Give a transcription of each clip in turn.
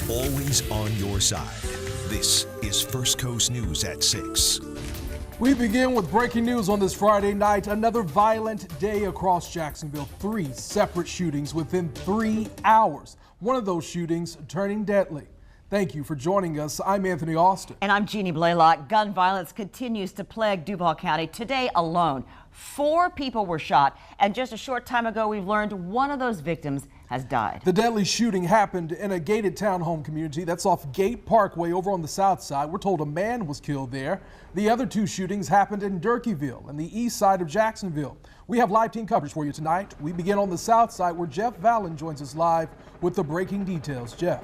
always on your side. This is First Coast News at 6. We begin with breaking news on this Friday night. Another violent day across Jacksonville. 3 separate shootings within 3 hours. One of those shootings turning deadly. Thank you for joining us. I'm Anthony Austin. And I'm Jeannie Blaylock. Gun violence continues to plague Duval County. Today alone, 4 people were shot. And just a short time ago, we've learned one of those victims has died. The deadly shooting happened in a gated townhome community that's off Gate Parkway over on the south side. We're told a man was killed there. The other 2 shootings happened in Durkeeville and the east side of Jacksonville. We have live team coverage for you tonight. We begin on the south side where Jeff Vallon joins us live with the breaking details. Jeff.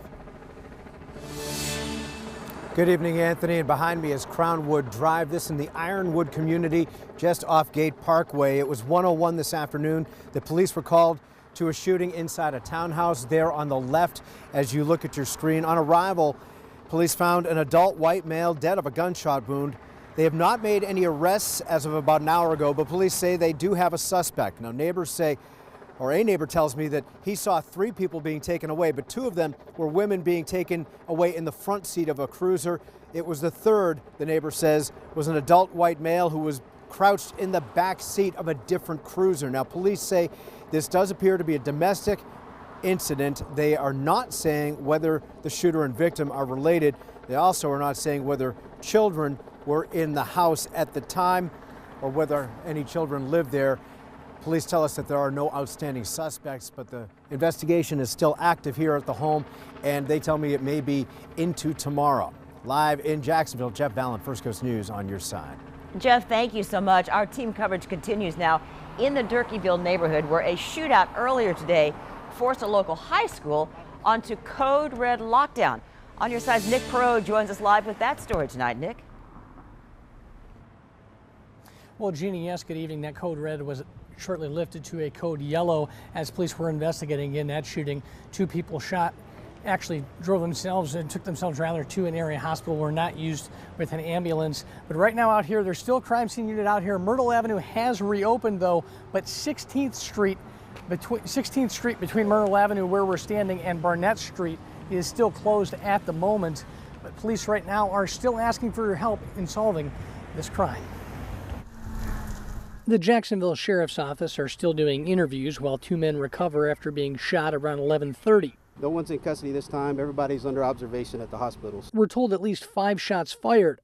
Good evening, Anthony, and behind me is Crownwood Drive. This in the Ironwood community just off Gate Parkway. It was 1:01 this afternoon. The police were called to a shooting inside a townhouse there on the left as you look at your screen. On arrival, police found an adult white male dead of a gunshot wound. They have not made any arrests as of about an hour ago, but police say they do have a suspect. Now, neighbors say, or a neighbor tells me that he saw 3 people being taken away, but 2 of them were women being taken away in the front seat of a cruiser. It was the third, the neighbor says, was an adult white male who was crouched in the back seat of a different cruiser. Now, police say this does appear to be a domestic incident. They are not saying whether the shooter and victim are related. They also are not saying whether children were in the house at the time or whether any children lived there. Police tell us that there are no outstanding suspects, but the investigation is still active here at the home, and they tell me it may be into tomorrow. Live in Jacksonville, Jeff Vallon, First Coast News on your side. Jeff, thank you so much. Our team coverage continues now in the Durkeeville neighborhood where a shootout earlier today forced a local high school onto code red lockdown. On your side's Nick Perot joins us live with that story tonight. Nick? Well, Jeannie, yes, good evening. That code red was shortly lifted to a code yellow as police were investigating in that shooting. 2 people shot, actually drove themselves and took themselves rather to an area hospital, were not used with an ambulance. But right now out here, there's still a crime scene unit out here. Myrtle Avenue has reopened though, but 16th Street between Myrtle Avenue where we're standing and Barnett Street is still closed at the moment. But police right now are still asking for your help in solving this crime. The Jacksonville Sheriff's Office are still doing interviews while 2 men recover after being shot around 11:30. No one's in custody this time. Everybody's under observation at the hospitals. We're told at least 5 shots fired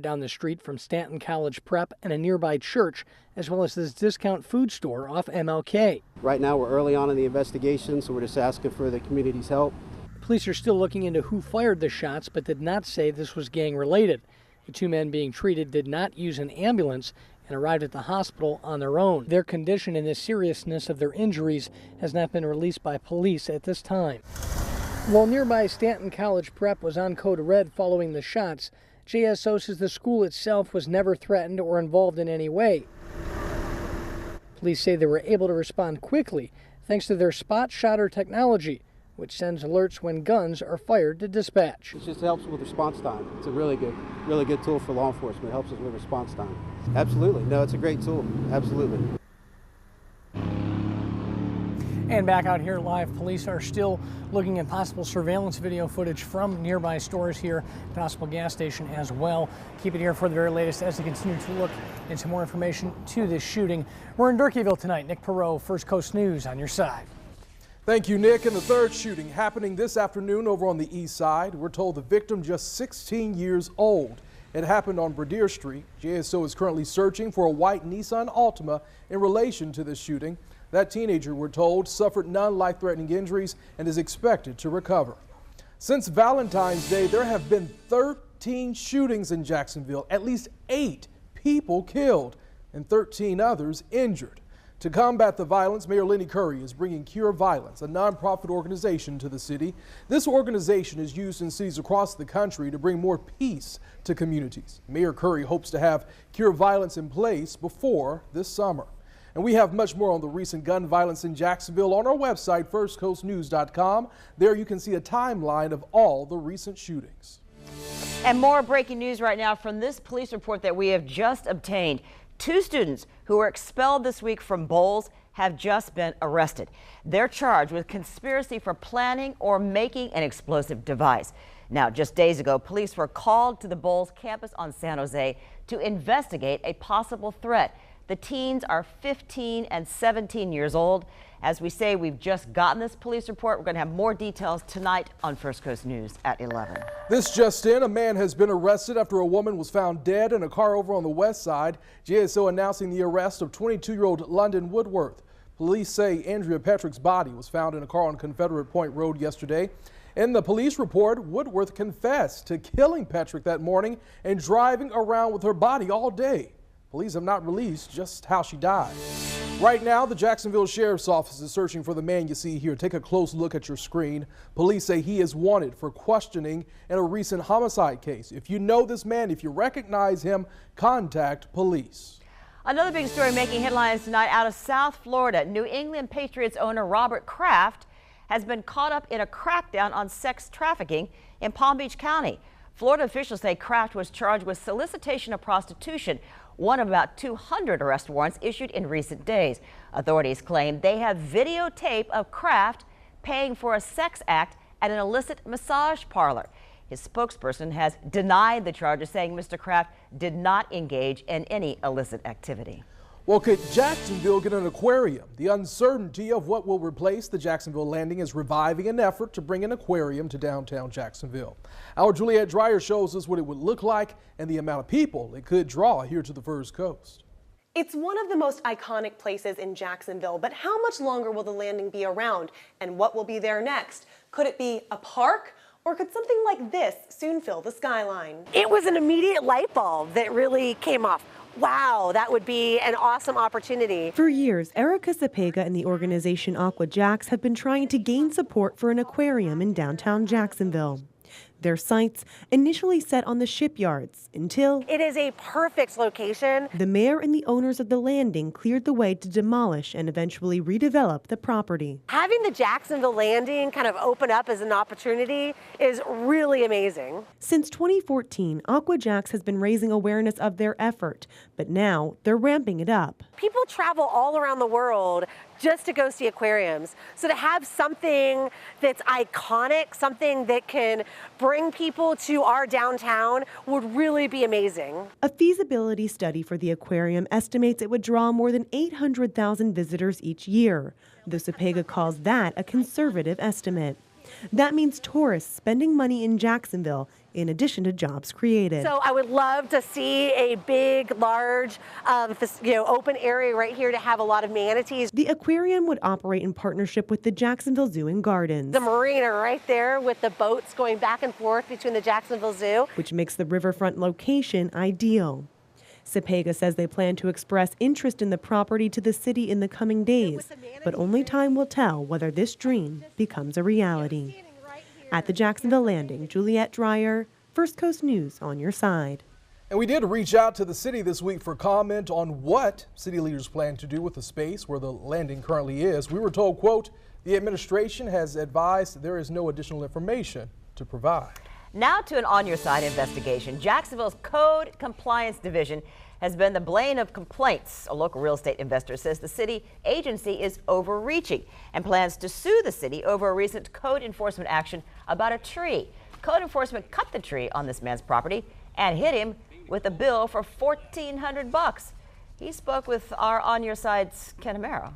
down the street from Stanton College Prep and a nearby church, as well as this discount food store off MLK. Right now we're early on in the investigation, so we're just asking for the community's help. Police are still looking into who fired the shots, but did not say this was gang related. The 2 men being treated did not use an ambulance and arrived at the hospital on their own. Their condition and the seriousness of their injuries has not been released by police at this time. While nearby Stanton College Prep was on code red following the shots, JSO says the school itself was never threatened or involved in any way. Police say they were able to respond quickly thanks to their spot shotter technology, which sends alerts when guns are fired to dispatch. It just helps with response time. It's a really good tool for law enforcement. It helps us with response time. Absolutely. No, it's a great tool. Absolutely. And back out here live, police are still looking at possible surveillance video footage from nearby stores here, possible gas station as well. Keep it here for the very latest as they continue to look into more information to this shooting. We're in Durkeeville tonight. Nick Perot, First Coast News on your side. Thank you, Nick. And the third shooting happening this afternoon over on the east side. We're told the victim just 16 years old. It happened on Bradier Street. JSO is currently searching for a white Nissan Altima in relation to this shooting. That teenager, we're told, suffered non-life-threatening injuries and is expected to recover. Since Valentine's Day, there have been 13 shootings in Jacksonville, at least 8 people killed and 13 others injured. To combat the violence, Mayor Lenny Curry is bringing Cure Violence, a nonprofit organization, to the city. This organization is used in cities across the country to bring more peace to communities. Mayor Curry hopes to have Cure Violence in place before this summer. And we have much more on the recent gun violence in Jacksonville on our website, firstcoastnews.com. There you can see a timeline of all the recent shootings. And more breaking news right now from this police report that we have just obtained. 2 students who were expelled this week from Bowles have just been arrested. They're charged with conspiracy for planning or making an explosive device. Now, just days ago, police were called to the Bolles campus on San Jose to investigate a possible threat. The teens are 15 and 17 years old. As we say, we've just gotten this police report. We're going to have more details tonight on First Coast News at 11. This just in, a man has been arrested after a woman was found dead in a car over on the west side. JSO announcing the arrest of 22-year-old London Woodworth. Police say Andrea Petrick's body was found in a car on Confederate Point Road yesterday. In the police report, Woodworth confessed to killing Petrick that morning and driving around with her body all day. Police have not released just how she died. Right now, the Jacksonville Sheriff's Office is searching for the man you see here. Take a close look at your screen. Police say he is wanted for questioning in a recent homicide case. If you know this man, if you recognize him, contact police. Another big story making headlines tonight out of South Florida. New England Patriots owner Robert Kraft has been caught up in a crackdown on sex trafficking in Palm Beach County. Florida officials say Kraft was charged with solicitation of prostitution, one of about 200 arrest warrants issued in recent days. Authorities claim they have videotape of Kraft paying for a sex act at an illicit massage parlor. His spokesperson has denied the charges, saying Mr. Kraft did not engage in any illicit activity. Well, could Jacksonville get an aquarium? The uncertainty of what will replace the Jacksonville Landing is reviving an effort to bring an aquarium to downtown Jacksonville. Our Juliette Dreyer shows us what it would look like and the amount of people it could draw here to the First Coast. It's one of the most iconic places in Jacksonville, but how much longer will the Landing be around and what will be there next? Could it be a park? Or could something like this soon fill the skyline? It was an immediate light bulb that really came off. Wow, that would be an awesome opportunity. For years, Erica Cepega and the organization Aqua Jax have been trying to gain support for an aquarium in downtown Jacksonville. Their sights initially set on the shipyards until it is a perfect location. The mayor and the owners of the Landing cleared the way to demolish and eventually redevelop the property. Having the Jacksonville Landing kind of open up as an opportunity is really amazing. Since 2014, Aqua Jax has been raising awareness of their effort, but now they're ramping it up. People travel all around the world just to go see aquariums. So to have something that's iconic, something that can bring people to our downtown would really be amazing. A feasibility study for the aquarium estimates it would draw more than 800,000 visitors each year, though Cepega calls that a conservative estimate. That means tourists spending money in Jacksonville in addition to jobs created. So I would love to see a big, large, open area right here to have a lot of manatees. The aquarium would operate in partnership with the Jacksonville Zoo and Gardens. The marina right there with the boats going back and forth between the Jacksonville Zoo, which makes the riverfront location ideal. Cepega says they plan to express interest in the property to the city in the coming days, but only time will tell whether this dream becomes a reality. At the Jacksonville Landing, Juliette Dreyer, First Coast News on your side. And we did reach out to the city this week for comment on what city leaders plan to do with the space where the Landing currently is. We were told, quote, the administration has advised there is no additional information to provide. Now to an On Your Side investigation. Jacksonville's Code Compliance Division has been the bane of complaints. A local real estate investor says the city agency is overreaching and plans to sue the city over a recent code enforcement action about a tree. Code enforcement cut the tree on this man's property and hit him with a bill for $1,400. He spoke with our On Your Side's Ken Amaro.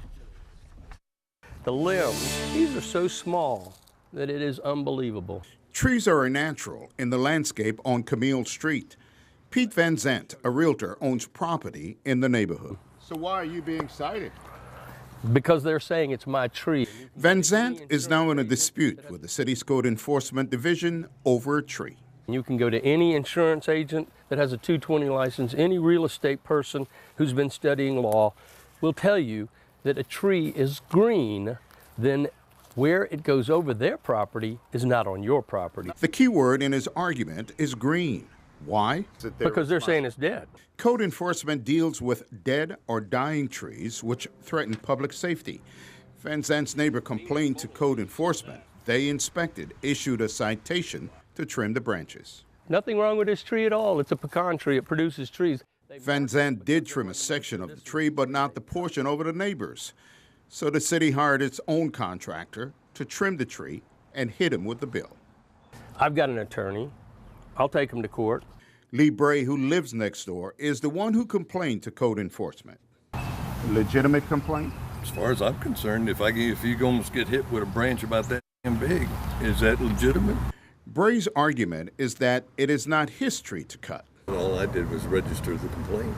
The limbs, these are so small that it is unbelievable. Trees are a natural in the landscape on Camille Street. Pete Van Zandt, a realtor, owns property in the neighborhood. So why are you being cited? Because they're saying it's my tree. Van Zandt is now in a dispute with the city's Code Enforcement Division over a tree. You can go to any insurance agent that has a 220 license, any real estate person who's been studying law will tell you that a tree is green, then where it goes over their property is not on your property. The key word in his argument is green. Why? Because they're saying it's dead. Code enforcement deals with dead or dying trees which threaten public safety. Van Zandt's neighbor complained to code enforcement. They inspected, issued a citation to trim the branches. Nothing wrong with this tree at all. It's a pecan tree. It produces trees. Van Zandt did trim a section of the tree, but not the portion over the neighbors. So the city hired its own contractor to trim the tree and hit him with the bill. I've got an attorney. I'll take him to court. Lee Bray, who lives next door, is the one who complained to code enforcement. Legitimate complaint? As far as I'm concerned, if you almost get hit with a branch about that damn big, is that legitimate? Bray's argument is that it is not his tree to cut. All I did was register the complaint.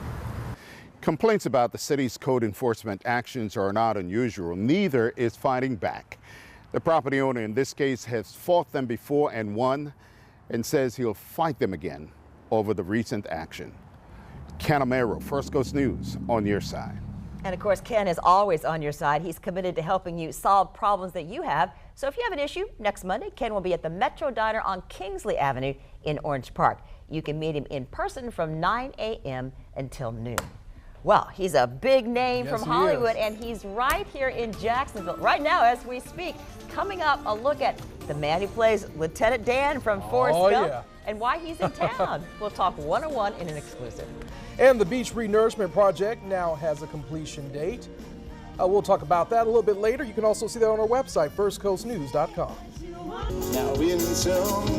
Complaints about the city's code enforcement actions are not unusual. Neither is fighting back. The property owner in this case has fought them before and won, and says he'll fight them again over the recent action. Ken Amaro, First Coast News, on your side. And of course, Ken is always on your side. He's committed to helping you solve problems that you have. So if you have an issue, next Monday, Ken will be at the Metro Diner on Kingsley Avenue in Orange Park. You can meet him in person from 9 a.m. until noon. Well, he's a big name from Hollywood, and he's right here in Jacksonville right now as we speak. Coming up, a look at the man who plays Lieutenant Dan from Forrest Gump and why he's in town. We'll talk one-on-one in an exclusive. And the Beach Renourishment Project now has a completion date. We'll talk about that a little bit later. You can also see that on our website, firstcoastnews.com. Now in some